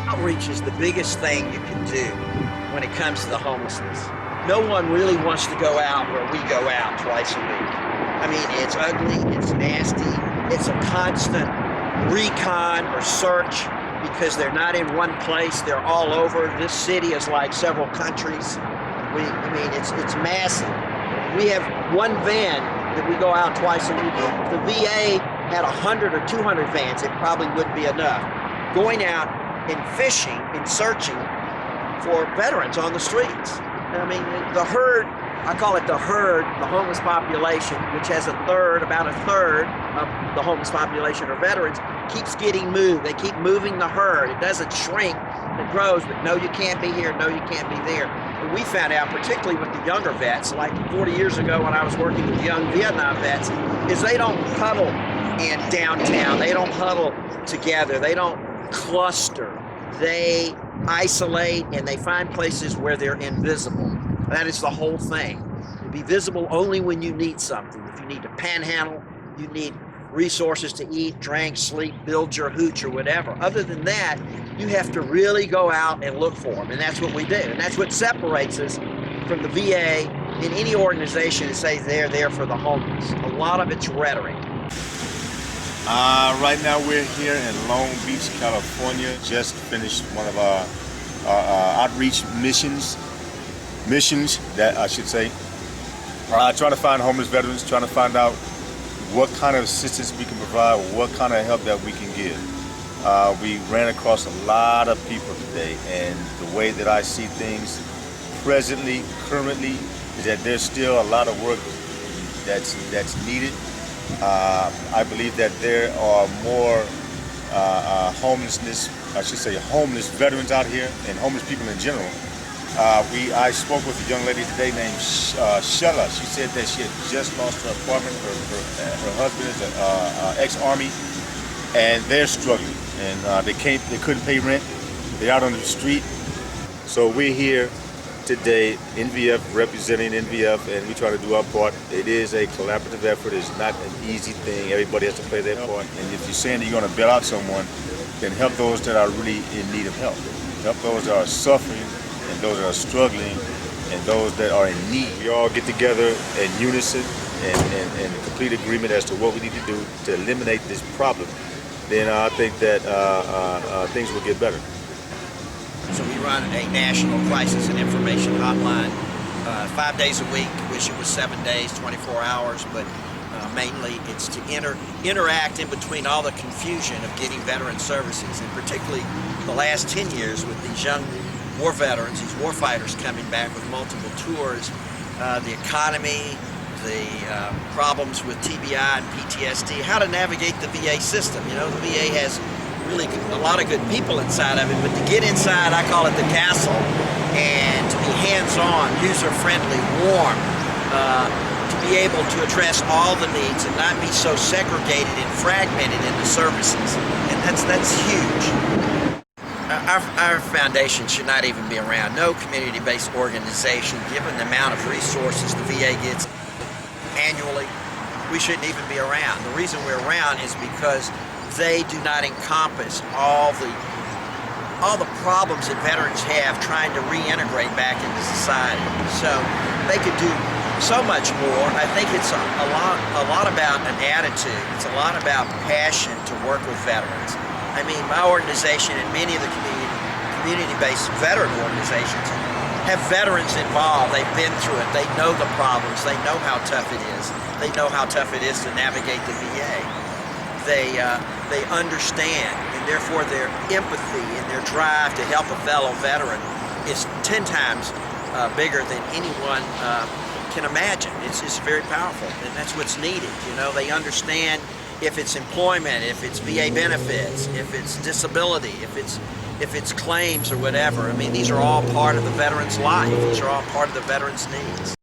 Outreach is the biggest thing you can do when it comes to the homelessness. No one really wants to go out where we go out twice a week. I mean, it's ugly, it's nasty, it's a constant recon or search because they're not in one place, they're all over. This city is like several countries. I mean, it's massive. We have one van that we go out twice a week. If the VA had 100 or 200 vans, it probably wouldn't be enough. Going out and fishing and searching for veterans on the streets. I mean, the herd, I call it the herd, the homeless population, which has about a third of the homeless population are veterans, keeps getting moved. They keep moving the herd. It doesn't shrink, it grows, but no, you can't be here, no, you can't be there. And we found out, particularly with the younger vets, like 40 years ago when I was working with young Vietnam vets, is they don't huddle in downtown. They don't huddle together. They don't cluster. They isolate and they find places where they're invisible. That is the whole thing. To be visible only when you need something. If you need to panhandle, you need resources to eat, drink, sleep, build your hooch or whatever. Other than that, you have to really go out and look for them. And that's what we do. And that's what separates us from the VA in any organization that says they're there for the homeless. A lot of it's rhetoric. Right now we're here in Long Beach, California. Just finished one of our outreach missions that I should say. Trying to find homeless veterans, trying to find out what kind of assistance we can provide, what kind of help that we can give. We ran across a lot of people today, and the way that I see things currently, is that there's still a lot of work that's needed. I believe that there are more homeless veterans out here and homeless people in general. I spoke with a young lady today named Shella. She said that she had just lost her apartment. Her husband is an ex-Army, and they're struggling. And they couldn't pay rent. They're out on the street. So we're here today, NVF, representing NVF, and we try to do our part. It is a collaborative effort. It's not an easy thing. Everybody has to play their part. And if you're saying that you're going to bail out someone, then help those that are really in need of help. Help those that are suffering, and those that are struggling, and those that are in need. We all get together in unison and complete agreement as to what we need to do to eliminate this problem. Then I think that things will get better. So we run a national crisis and information hotline 5 days a week. Wish it was 7 days, 24 hours, but mainly it's to interact in between all the confusion of getting veteran services, and particularly the last 10 years with these young war veterans, these war fighters coming back with multiple tours, the economy, the problems with TBI and PTSD, how to navigate the VA system. You know, the VA has really a lot of good people inside of it, but to get inside, I call it the castle, and to be hands-on, user-friendly, warm, to be able to address all the needs and not be so segregated and fragmented in the services, and that's huge. Our foundation should not even be around. No community-based organization, given the amount of resources the VA gets annually, we shouldn't even be around. The reason we're around is because they do not encompass all the problems that veterans have trying to reintegrate back into society. So they could do so much more. I think it's a lot about an attitude. It's a lot about passion to work with veterans. I mean, my organization and many of the community-based veteran organizations have veterans involved. They've been through it. They know the problems. They know how tough it is. They know how tough it is to navigate the VA. They understand, and therefore their empathy and their drive to help a fellow veteran is 10 times bigger than anyone can imagine. It's very powerful, and that's what's needed. You know, they understand if it's employment, if it's VA benefits, if it's disability, if it's claims or whatever. I mean, these are all part of the veteran's life. These are all part of the veteran's needs.